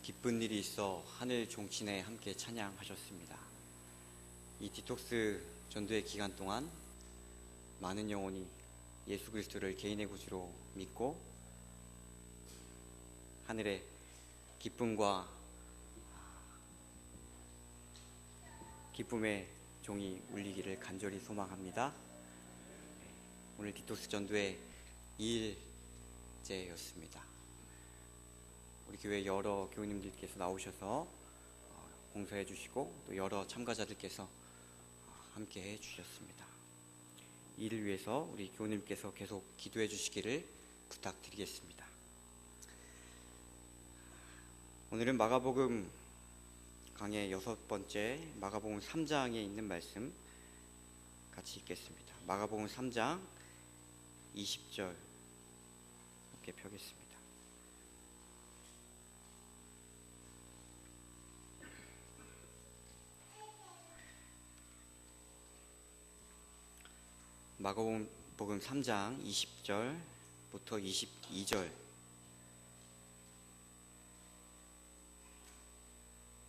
기쁜 일이 있어 하늘 종친에 함께 찬양하셨습니다. 이 디톡스 전도의 기간 동안 많은 영혼이 예수 그리스도를 개인의 구주로 믿고 하늘의 기쁨의 종이 울리기를 간절히 소망합니다. 오늘 디톡스 전도의 2일째였습니다. 우리 교회 여러 교우님들께서 나오셔서 봉사해 주시고 또 여러 참가자들께서 함께 해 주셨습니다. 이를 위해서 우리 교우님께서 계속 기도해 주시기를 부탁드리겠습니다. 오늘은 마가복음 강의 6번째 마가복음 3장에 있는 말씀 같이 읽겠습니다. 마가복음 3장 20절 함께 펴겠습니다. 마가복음 3장 20절부터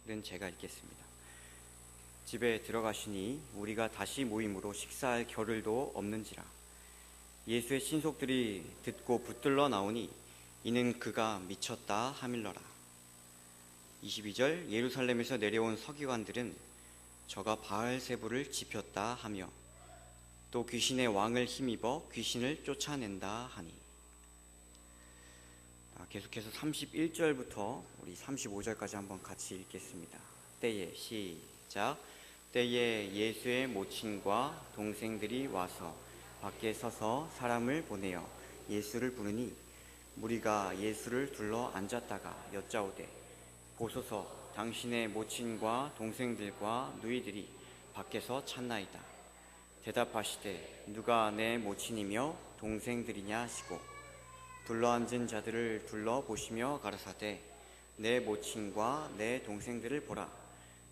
22절은 제가 읽겠습니다. 집에 들어가시니 우리가 다시 모임으로 식사할 겨를도 없는지라. 예수의 친속들이 듣고 붙들러 나오니 이는 그가 미쳤다 하밀러라. 22절 예루살렘에서 내려온 서기관들은 저가 바알세불을 지폈다 하며 또 귀신의 왕을 힘입어 귀신을 쫓아낸다 하니. 계속해서 31절부터 우리 35절까지 한번 같이 읽겠습니다. 때에 시작. 때에 예수의 모친과 동생들이 와서 밖에 서서 사람을 보내어 예수를 부르니 무리가 예수를 둘러 앉았다가 여짜오되 보소서 당신의 모친과 동생들과 누이들이 밖에서 찾나이다. 대답하시되 누가 내 모친이며 동생들이냐 하시고 둘러앉은 자들을 둘러보시며 가라사대 내 모친과 내 동생들을 보라.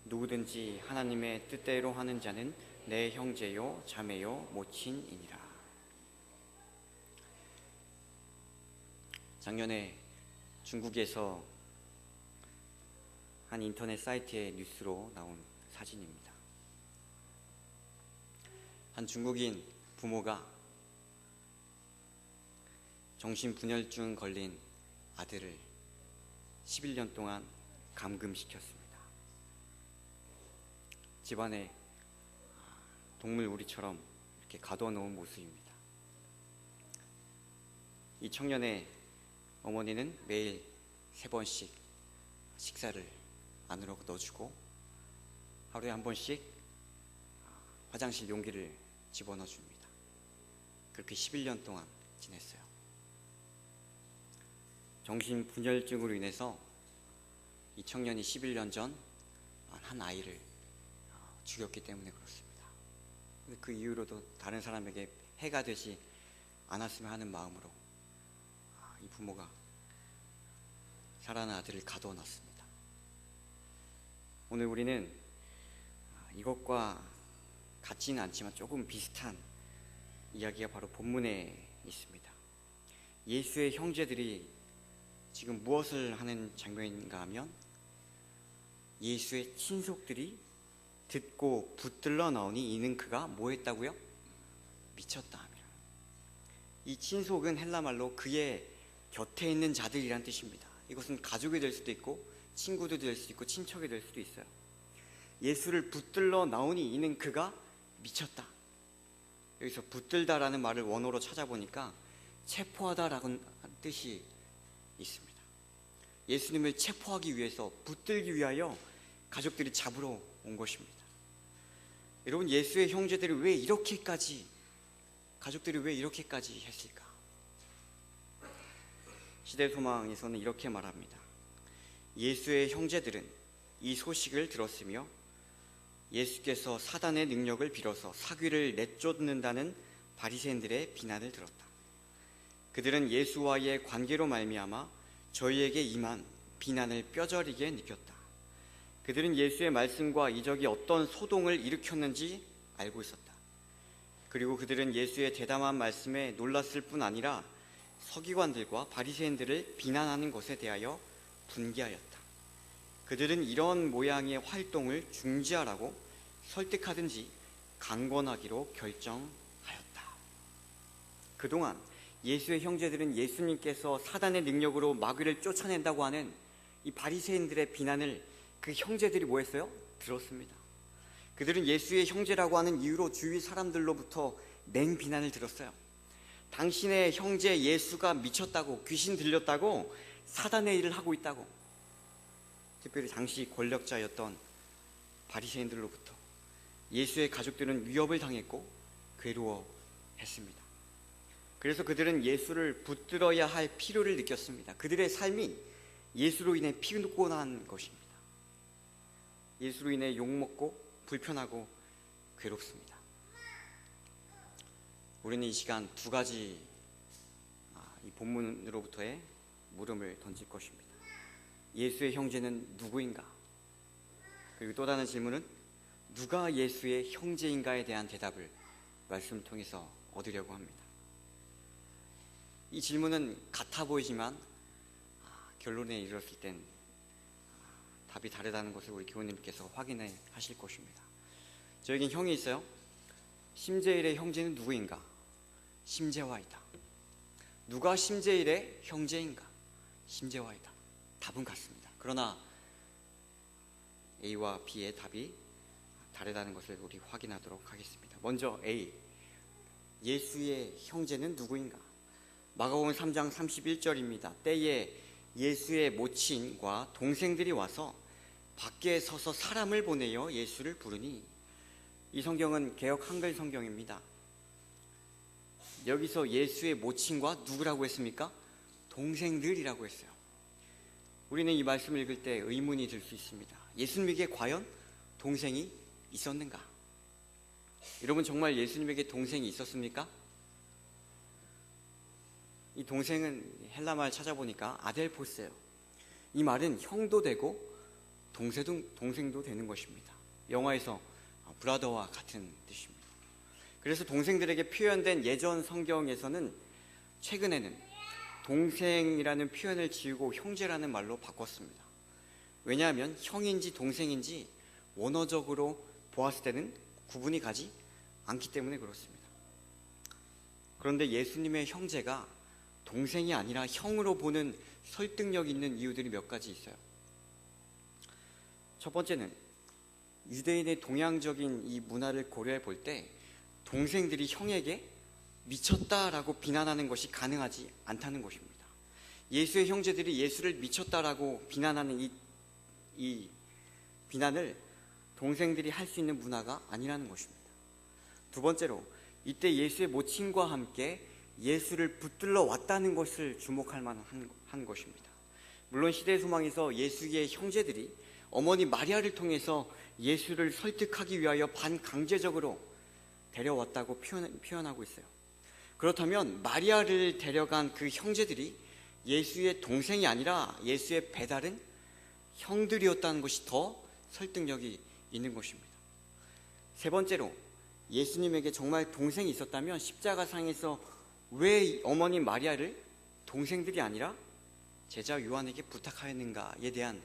누구든지 하나님의 뜻대로 하는 자는 내 형제요 자매요 모친이니라. 작년에 중국에서 한 인터넷 사이트의 뉴스로 나온 사진입니다. 한 중국인 부모가 정신분열증 걸린 아들을 11년 동안 감금시켰습니다. 집안에 동물 우리처럼 이렇게 가둬놓은 모습입니다. 이 청년의 어머니는 매일 3번씩 식사를 안으로 넣어주고 하루에 한 번씩 화장실 용기를 집어넣어 줍니다. 그렇게 11년 동안 지냈어요. 정신분열증으로 인해서 이 청년이 11년 전 한 아이를 죽였기 때문에 그렇습니다. 그 이후로도 다른 사람에게 해가 되지 않았으면 하는 마음으로 이 부모가 사랑하는 아들을 가두어 놨습니다. 오늘 우리는 이것과 같지는 않지만 조금 비슷한 이야기가 바로 본문에 있습니다. 예수의 형제들이 지금 무엇을 하는 장면인가 하면 예수의 친속들이 듣고 붙들러 나오니 이는 그가 뭐 했다고요? 미쳤다 하며. 이 친속은 헬라말로 그의 곁에 있는 자들이란 뜻입니다. 이것은 가족이 될 수도 있고 친구도 될 수도 있고 친척이 될 수도 있어요. 예수를 붙들러 나오니 이는 그가 미쳤다. 여기서 붙들다라는 말을 원어로 찾아보니까 체포하다라는 뜻이 있습니다. 예수님을 체포하기 위해서, 붙들기 위하여 가족들이 잡으러 온 것입니다. 여러분, 예수의 형제들이 가족들이 왜 이렇게까지 했을까? 시대소망에서는 이렇게 말합니다. 예수의 형제들은 이 소식을 들었으며 예수께서 사단의 능력을 빌어서 사귀를 내쫓는다는 바리새인들의 비난을 들었다. 그들은 예수와의 관계로 말미암아 저희에게 임한 비난을 뼈저리게 느꼈다. 그들은 예수의 말씀과 이적이 어떤 소동을 일으켰는지 알고 있었다. 그리고 그들은 예수의 대담한 말씀에 놀랐을 뿐 아니라 서기관들과 바리새인들을 비난하는 것에 대하여 분개하였다. 그들은 이런 모양의 활동을 중지하라고 설득하든지 강권하기로 결정하였다. 그동안 예수의 형제들은 예수님께서 사단의 능력으로 마귀를 쫓아낸다고 하는 이 바리새인들의 비난을 그 형제들이 뭐 했어요? 들었습니다. 그들은 예수의 형제라고 하는 이유로 주위 사람들로부터 맹비난을 들었어요. 당신의 형제 예수가 미쳤다고, 귀신 들렸다고, 사단의 일을 하고 있다고. 특별히 당시 권력자였던 바리새인들로부터 예수의 가족들은 위협을 당했고 괴로워했습니다. 그래서 그들은 예수를 붙들어야 할 필요를 느꼈습니다. 그들의 삶이 예수로 인해 피곤한 것입니다. 예수로 인해 욕먹고 불편하고 괴롭습니다. 우리는 이 시간 두 가지 이 본문으로부터의 물음을 던질 것입니다. 예수의 형제는 누구인가? 그리고 또 다른 질문은 누가 예수의 형제인가에 대한 대답을 말씀을 통해서 얻으려고 합니다. 이 질문은 같아 보이지만 결론에 이르렀을 땐 답이 다르다는 것을 우리 교우님께서 확인해 하실 것입니다. 저에겐 형이 있어요. 심재일의 형제는 누구인가? 심재화이다. 누가 심재일의 형제인가? 심재화이다. 답은 같습니다. 그러나 A와 B의 답이 다르다는 것을 우리 확인하도록 하겠습니다. 먼저 A, 예수의 형제는 누구인가? 마가복음 3장 31절입니다. 때에 예수의 모친과 동생들이 와서 밖에 서서 사람을 보내어 예수를 부르니, 이 성경은 개역 한글 성경입니다. 여기서 예수의 모친과 누구라고 했습니까? 동생들이라고 했어요. 우리는 이 말씀을 읽을 때 의문이 들 수 있습니다. 예수님에게 과연 동생이 있었는가? 여러분, 정말 예수님에게 동생이 있었습니까? 이 동생은 헬라말 찾아보니까 아델포스예요. 이 말은 형도 되고 동생도 되는 것입니다. 영화에서 브라더와 같은 뜻입니다. 그래서 동생들에게 표현된 예전 성경에서는 최근에는 동생이라는 표현을 지우고 형제라는 말로 바꿨습니다. 왜냐하면 형인지 동생인지 원어적으로 보았을 때는 구분이 가지 않기 때문에 그렇습니다. 그런데 예수님의 형제가 동생이 아니라 형으로 보는 설득력 있는 이유들이 몇 가지 있어요. 첫 번째는 유대인의 동양적인 이 문화를 고려해 볼 때 동생들이 형에게 미쳤다라고 비난하는 것이 가능하지 않다는 것입니다. 예수의 형제들이 예수를 미쳤다라고 비난하는 이 비난을 동생들이 할 수 있는 문화가 아니라는 것입니다. 두 번째로 이때 예수의 모친과 함께 예수를 붙들러 왔다는 것을 주목할 만한 것입니다. 물론 시대의 소망에서 예수의 형제들이 어머니 마리아를 통해서 예수를 설득하기 위하여 반강제적으로 데려왔다고 표현하고 있어요. 그렇다면 마리아를 데려간 그 형제들이 예수의 동생이 아니라 예수의 배다른 형들이었다는 것이 더 설득력이 있는 것입니다. 세 번째로 예수님에게 정말 동생이 있었다면 십자가상에서 왜 어머니 마리아를 동생들이 아니라 제자 요한에게 부탁하였는가에 대한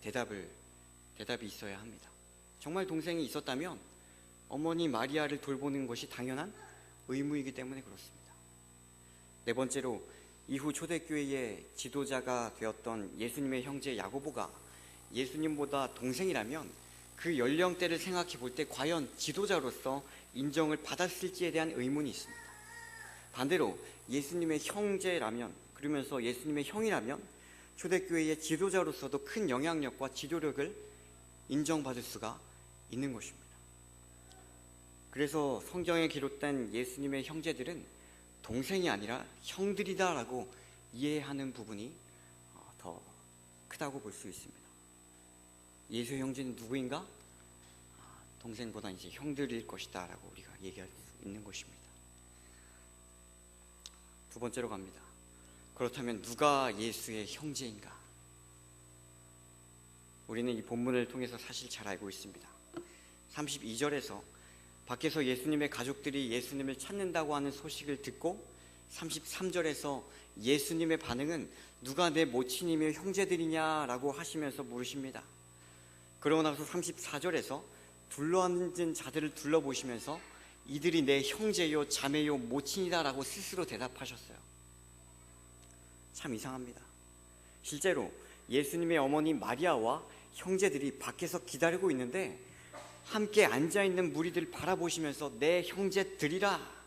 대답이 있어야 합니다. 정말 동생이 있었다면 어머니 마리아를 돌보는 것이 당연한 의무이기 때문에 그렇습니다. 네 번째로 이후 초대교회의 지도자가 되었던 예수님의 형제 야고보가 예수님보다 동생이라면 그 연령대를 생각해 볼 때 과연 지도자로서 인정을 받았을지에 대한 의문이 있습니다. 반대로 예수님의 형제라면, 그러면서 예수님의 형이라면 초대교회의 지도자로서도 큰 영향력과 지도력을 인정받을 수가 있는 것입니다. 그래서 성경에 기록된 예수님의 형제들은 동생이 아니라 형들이다라고 이해하는 부분이 더 크다고 볼 수 있습니다. 예수의 형제는 누구인가? 동생보다 이제 형들일 것이다 라고 우리가 얘기할 수 있는 것입니다. 두 번째로 갑니다. 그렇다면 누가 예수의 형제인가? 우리는 이 본문을 통해서 사실 잘 알고 있습니다. 32절에서 밖에서 예수님의 가족들이 예수님을 찾는다고 하는 소식을 듣고 33절에서 예수님의 반응은 누가 내 모친이며 형제들이냐라고 하시면서 물으십니다. 그러고 나서 34절에서 둘러앉은 자들을 둘러보시면서 이들이 내 형제요 자매요 모친이다 라고 스스로 대답하셨어요. 참 이상합니다. 실제로 예수님의 어머니 마리아와 형제들이 밖에서 기다리고 있는데 함께 앉아있는 무리들을 바라보시면서 내 형제들이라.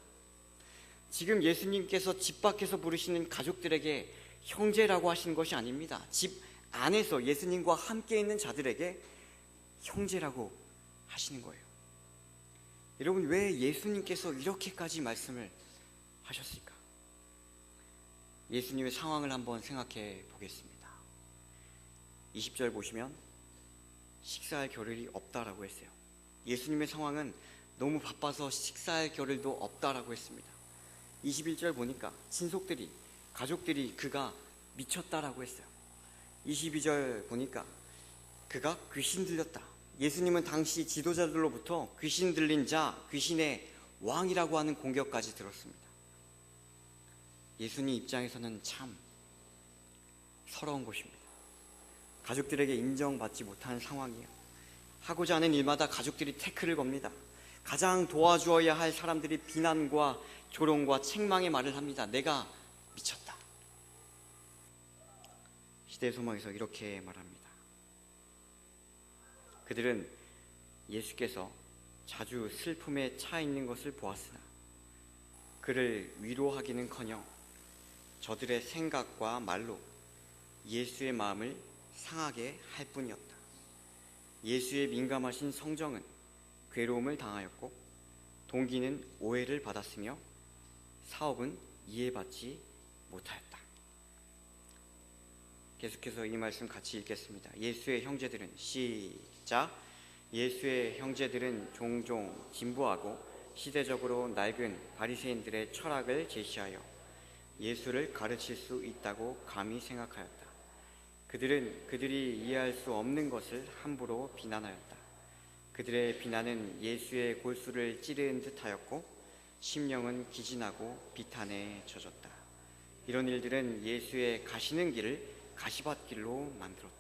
지금 예수님께서 집 밖에서 부르시는 가족들에게 형제라고 하시는 것이 아닙니다. 집 안에서 예수님과 함께 있는 자들에게 형제라고 하시는 거예요. 여러분, 왜 예수님께서 이렇게까지 말씀을 하셨을까? 예수님의 상황을 한번 생각해 보겠습니다. 20절 보시면 식사할 겨를이 없다라고 했어요. 예수님의 상황은 너무 바빠서 식사할 겨를도 없다라고 했습니다. 21절 보니까 친속들이, 가족들이 그가 미쳤다라고 했어요. 22절 보니까 그가 귀신 들렸다. 예수님은 당시 지도자들로부터 귀신 들린 자, 귀신의 왕이라고 하는 공격까지 들었습니다. 예수님 입장에서는 참 서러운 것입니다. 가족들에게 인정받지 못하는 상황이에요. 하고자 하는 일마다 가족들이 태클을 겁니다. 가장 도와주어야 할 사람들이 비난과 조롱과 책망의 말을 합니다. 내가 미쳤다. 시대의 소망에서 이렇게 말합니다. 그들은 예수께서 자주 슬픔에 차 있는 것을 보았으나 그를 위로하기는커녕 저들의 생각과 말로 예수의 마음을 상하게 할 뿐이었다. 예수의 민감하신 성정은 괴로움을 당하였고 동기는 오해를 받았으며 사업은 이해받지 못하였다. 계속해서 이 말씀 같이 읽겠습니다. 예수의 형제들은, 시작. 예수의 형제들은 종종 진부하고 시대적으로 낡은 바리새인들의 철학을 제시하여 예수를 가르칠 수 있다고 감히 생각하였다. 그들은 그들이 이해할 수 없는 것을 함부로 비난하였다. 그들의 비난은 예수의 골수를 찌르는 듯하였고 심령은 기진하고 비탄에 젖었다. 이런 일들은 예수의 가시는 길을 가시밭길로 만들었다.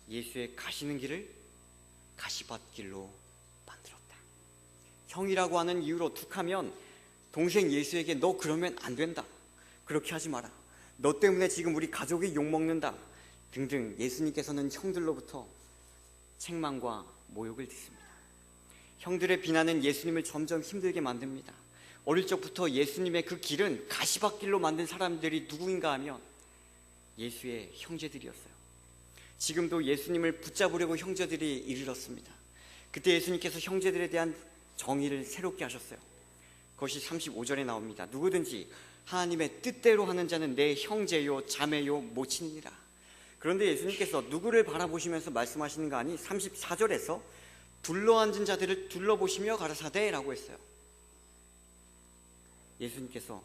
예수의 가시는 길을 가시밭길로 만들었다. 형이라고 하는 이유로 툭하면 동생 예수에게 너 그러면 안 된다, 그렇게 하지 마라, 너 때문에 지금 우리 가족이 욕먹는다 등등 예수님께서는 형들로부터 책망과 모욕을 듣습니다. 형들의 비난은 예수님을 점점 힘들게 만듭니다. 어릴 적부터 예수님의 그 길은 가시밭길로 만든 사람들이 누구인가 하면 예수의 형제들이었어요. 지금도 예수님을 붙잡으려고 형제들이 이르렀습니다. 그때 예수님께서 형제들에 대한 정의를 새롭게 하셨어요. 그것이 35절에 나옵니다. 누구든지 하나님의 뜻대로 하는 자는 내 형제요 자매요 모친이니라. 그런데 예수님께서 누구를 바라보시면서 말씀하시는가 하니 34절에서 둘러앉은 자들을 둘러보시며 가라사대라고 했어요. 예수님께서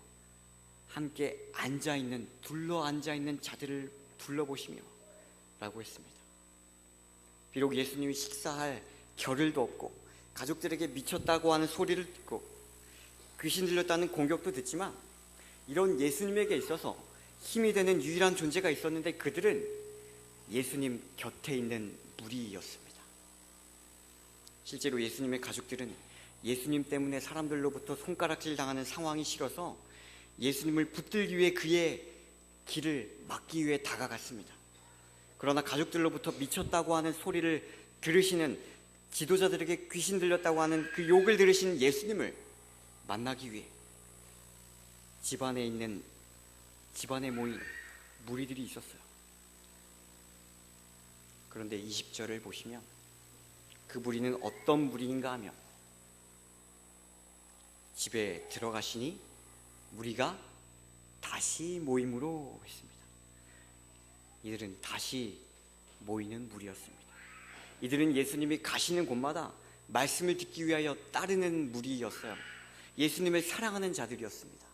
함께 앉아있는, 둘러앉아있는 자들을 둘러보시며 라고 했습니다. 비록 예수님이 식사할 겨를도 없고 가족들에게 미쳤다고 하는 소리를 듣고 귀신 들렸다는 공격도 듣지만 이런 예수님에게 있어서 힘이 되는 유일한 존재가 있었는데 그들은 예수님 곁에 있는 무리였습니다. 실제로 예수님의 가족들은 예수님 때문에 사람들로부터 손가락질 당하는 상황이 싫어서 예수님을 붙들기 위해 그의 길을 막기 위해 다가갔습니다. 그러나 가족들로부터 미쳤다고 하는 소리를 들으시는, 지도자들에게 귀신 들렸다고 하는 그 욕을 들으시는 예수님을 만나기 위해 집안에 모인 무리들이 있었어요. 그런데 20절을 보시면 그 무리는 어떤 무리인가 하면 집에 들어가시니 무리가 다시 모임으로 했습니다. 이들은 다시 모이는 무리였습니다. 이들은 예수님이 가시는 곳마다 말씀을 듣기 위하여 따르는 무리였어요. 예수님을 사랑하는 자들이었습니다.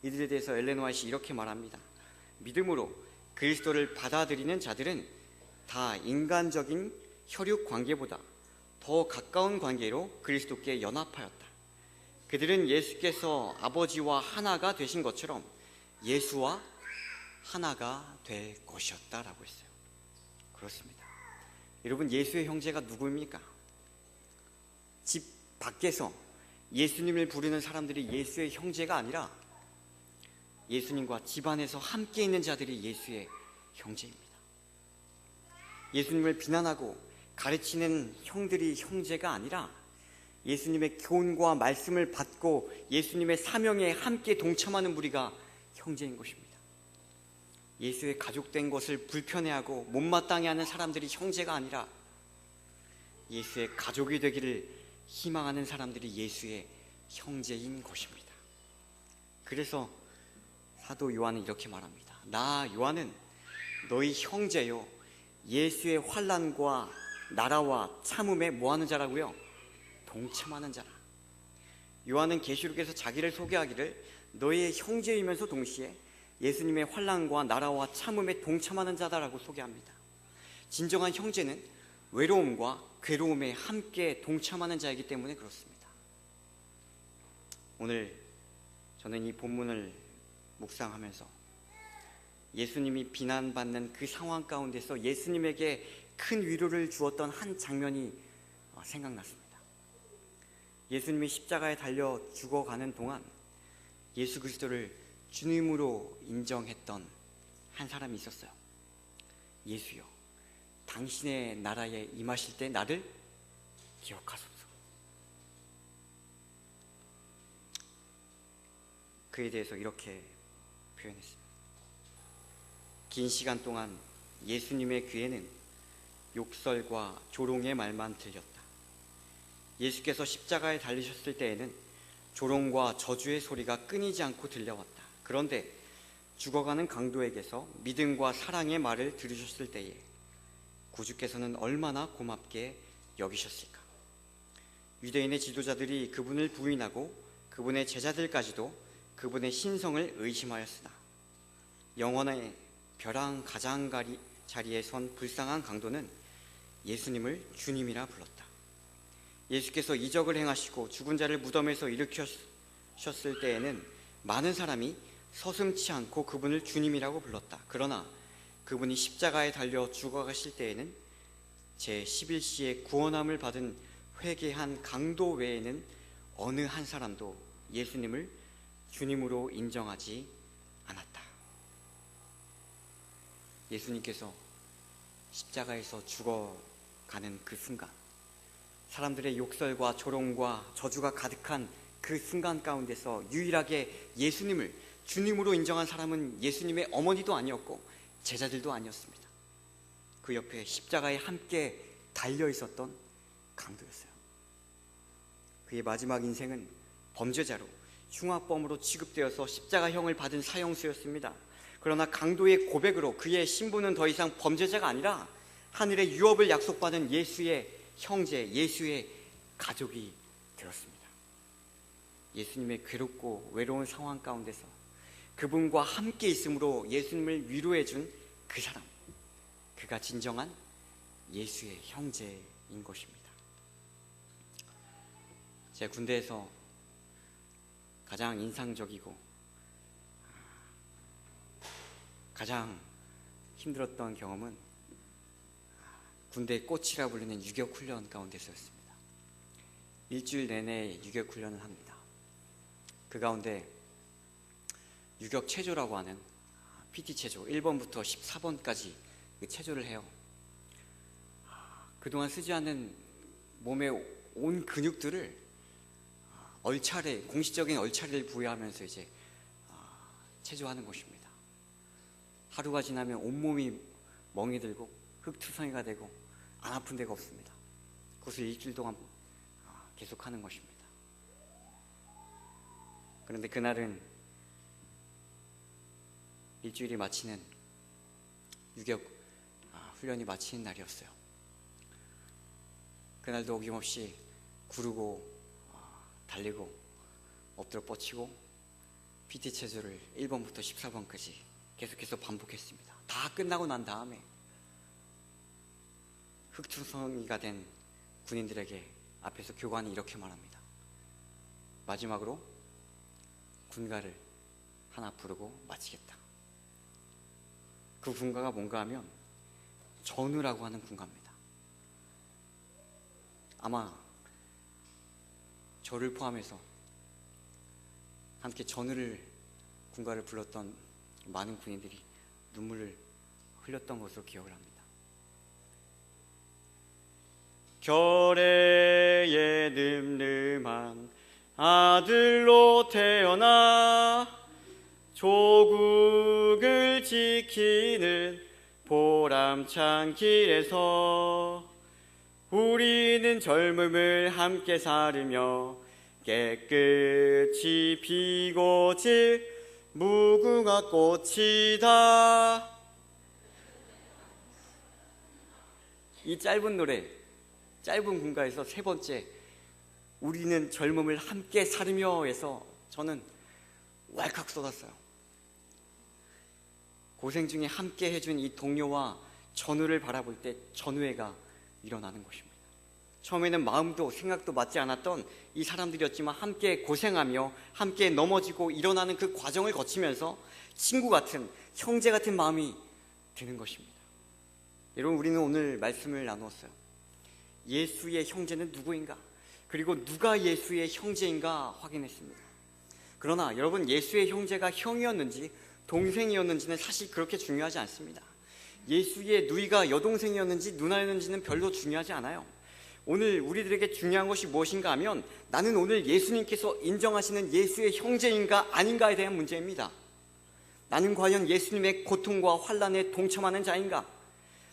이들에 대해서 엘렌 화이트는 이렇게 말합니다. 믿음으로 그리스도를 받아들이는 자들은 다 인간적인 혈육 관계보다 더 가까운 관계로 그리스도께 연합하였다. 그들은 예수께서 아버지와 하나가 되신 것처럼 예수와 하나가 될 것이었다라고 했어요. 그렇습니다. 여러분, 예수의 형제가 누구입니까? 집 밖에서 예수님을 부르는 사람들이 예수의 형제가 아니라 예수님과 집안에서 함께 있는 자들이 예수의 형제입니다. 예수님을 비난하고 가르치는 형들이 형제가 아니라 예수님의 교훈과 말씀을 받고 예수님의 사명에 함께 동참하는 무리가 형제인 것입니다. 예수의 가족된 것을 불편해하고 못마땅해 하는 사람들이 형제가 아니라 예수의 가족이 되기를 희망하는 사람들이 예수의 형제인 것입니다. 그래서 사도 요한은 이렇게 말합니다. 나 요한은 너희 형제요 예수의 환난과 나라와 참음에 뭐하는 자라고요? 동참하는 자라. 요한은 계시록에서 자기를 소개하기를 너희의 형제이면서 동시에 예수님의 환난과 나라와 참음에 동참하는 자다라고 소개합니다. 진정한 형제는 외로움과 괴로움에 함께 동참하는 자이기 때문에 그렇습니다. 오늘 저는 이 본문을 묵상하면서 예수님이 비난받는 그 상황 가운데서 예수님에게 큰 위로를 주었던 한 장면이 생각났습니다. 예수님이 십자가에 달려 죽어가는 동안 예수 그리스도를 주님으로 인정했던 한 사람이 있었어요. 예수여, 당신의 나라에 임하실 때 나를 기억하소서. 그에 대해서 이렇게 표현했습니다. 긴 시간 동안 예수님의 귀에는 욕설과 조롱의 말만 들렸다. 예수께서 십자가에 달리셨을 때에는 조롱과 저주의 소리가 끊이지 않고 들려왔다. 그런데 죽어가는 강도에게서 믿음과 사랑의 말을 들으셨을 때에 구주께서는 얼마나 고맙게 여기셨을까. 유대인의 지도자들이 그분을 부인하고 그분의 제자들까지도 그분의 신성을 의심하였으나 영원의 벼랑 가장자리에 선 불쌍한 강도는 예수님을 주님이라 불렀다. 예수께서 이적을 행하시고 죽은 자를 무덤에서 일으키셨을 때에는 많은 사람이 서슴지 않고 그분을 주님이라고 불렀다. 그러나 그분이 십자가에 달려 죽어가실 때에는 제11시에 구원함을 받은 회개한 강도 외에는 어느 한 사람도 예수님을 주님으로 인정하지 않았다. 예수님께서 십자가에서 죽어가는 그 순간, 사람들의 욕설과 조롱과 저주가 가득한 그 순간 가운데서 유일하게 예수님을 주님으로 인정한 사람은 예수님의 어머니도 아니었고 제자들도 아니었습니다. 그 옆에 십자가에 함께 달려 있었던 강도였어요. 그의 마지막 인생은 범죄자로 흉악범으로 취급되어서 십자가형을 받은 사형수였습니다. 그러나 강도의 고백으로 그의 신분은 더 이상 범죄자가 아니라 하늘의 유업을 약속받은 예수의 형제, 예수의 가족이 되었습니다. 예수님의 괴롭고 외로운 상황 가운데서 그분과 함께 있음으로 예수님을 위로해준 그 사람, 그가 진정한 예수의 형제인 것입니다. 제가 군대에서 가장 인상적이고 가장 힘들었던 경험은 군대의 꽃이라 불리는 유격훈련 가운데서였습니다. 일주일 내내 유격훈련을 합니다. 그 가운데 유격체조라고 하는 PT체조 1번부터 14번까지 체조를 해요. 그동안 쓰지 않은 몸의 온 근육들을 얼차례, 공식적인 얼차례를 부여하면서 이제 체조하는 것입니다. 하루가 지나면 온몸이 멍이 들고 흙투성이가 되고 안 아픈 데가 없습니다. 그것을 일주일 동안 계속하는 것입니다. 그런데 그날은 일주일이 마치는 유격 훈련이 마치는 날이었어요. 그날도 어김없이 구르고 달리고 엎드려 뻗치고 PT 체조를 1번부터 14번까지 계속해서 반복했습니다. 다 끝나고 난 다음에 흙투성이가 된 군인들에게 앞에서 교관이 이렇게 말합니다. 마지막으로 군가를 하나 부르고 마치겠다. 그 군가가 뭔가 하면 전우라고 하는 군가입니다. 아마 저를 포함해서 함께 전우를 군가를 불렀던 많은 군인들이 눈물을 흘렸던 것으로 기억을 합니다. 결의에 늠름한 아들로 태어나 조국을 지키는 보람찬 길에서 우리는 젊음을 함께 살으며 깨끗이 피고 질 무궁화 꽃이다. 이 짧은 노래, 짧은 군가에서 세 번째 우리는 젊음을 함께 살으며 해서 저는 왈칵 쏟았어요. 고생 중에 함께 해준 이 동료와 전우를 바라볼 때 전우애가 일어나는 것입니다. 처음에는 마음도 생각도 맞지 않았던 이 사람들이었지만 함께 고생하며 함께 넘어지고 일어나는 그 과정을 거치면서 친구 같은, 형제 같은 마음이 드는 것입니다. 여러분, 우리는 오늘 말씀을 나누었어요. 예수의 형제는 누구인가? 그리고 누가 예수의 형제인가 확인했습니다. 그러나 여러분, 예수의 형제가 형이었는지 동생이었는지는 사실 그렇게 중요하지 않습니다. 예수의 누이가 여동생이었는지 누나였는지는 별로 중요하지 않아요. 오늘 우리들에게 중요한 것이 무엇인가 하면 나는 오늘 예수님께서 인정하시는 예수의 형제인가 아닌가에 대한 문제입니다. 나는 과연 예수님의 고통과 환난에 동참하는 자인가?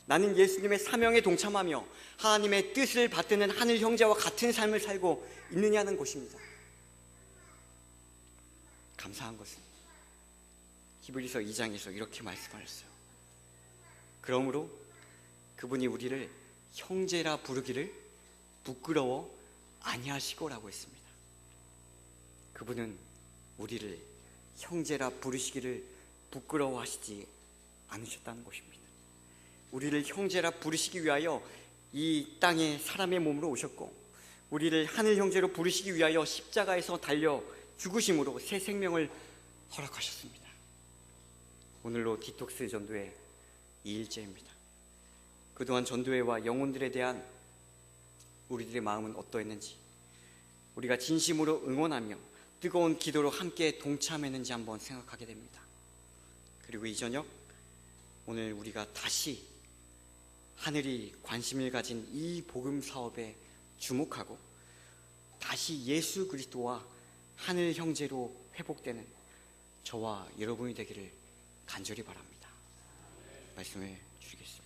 나는 예수님의 사명에 동참하며 하나님의 뜻을 받드는 하늘 형제와 같은 삶을 살고 있느냐는 것입니다. 감사한 것은 히브리서 2장에서 이렇게 말씀하셨어요. 그러므로 그분이 우리를 형제라 부르기를 부끄러워 아니하시고라고 했습니다. 그분은 우리를 형제라 부르시기를 부끄러워하시지 않으셨다는 것입니다. 우리를 형제라 부르시기 위하여 이 땅에 사람의 몸으로 오셨고 우리를 하늘 형제로 부르시기 위하여 십자가에서 달려 죽으심으로 새 생명을 허락하셨습니다. 오늘로 디톡스 전도회 2일째입니다. 그동안 전도회와 영혼들에 대한 우리들의 마음은 어떠했는지, 우리가 진심으로 응원하며 뜨거운 기도로 함께 동참했는지 한번 생각하게 됩니다. 그리고 이 저녁 오늘 우리가 다시 하늘이 관심을 가진 이 복음 사업에 주목하고 다시 예수 그리스도와 하늘 형제로 회복되는 저와 여러분이 되기를 간절히 바랍니다. 말씀을 주시겠습니다.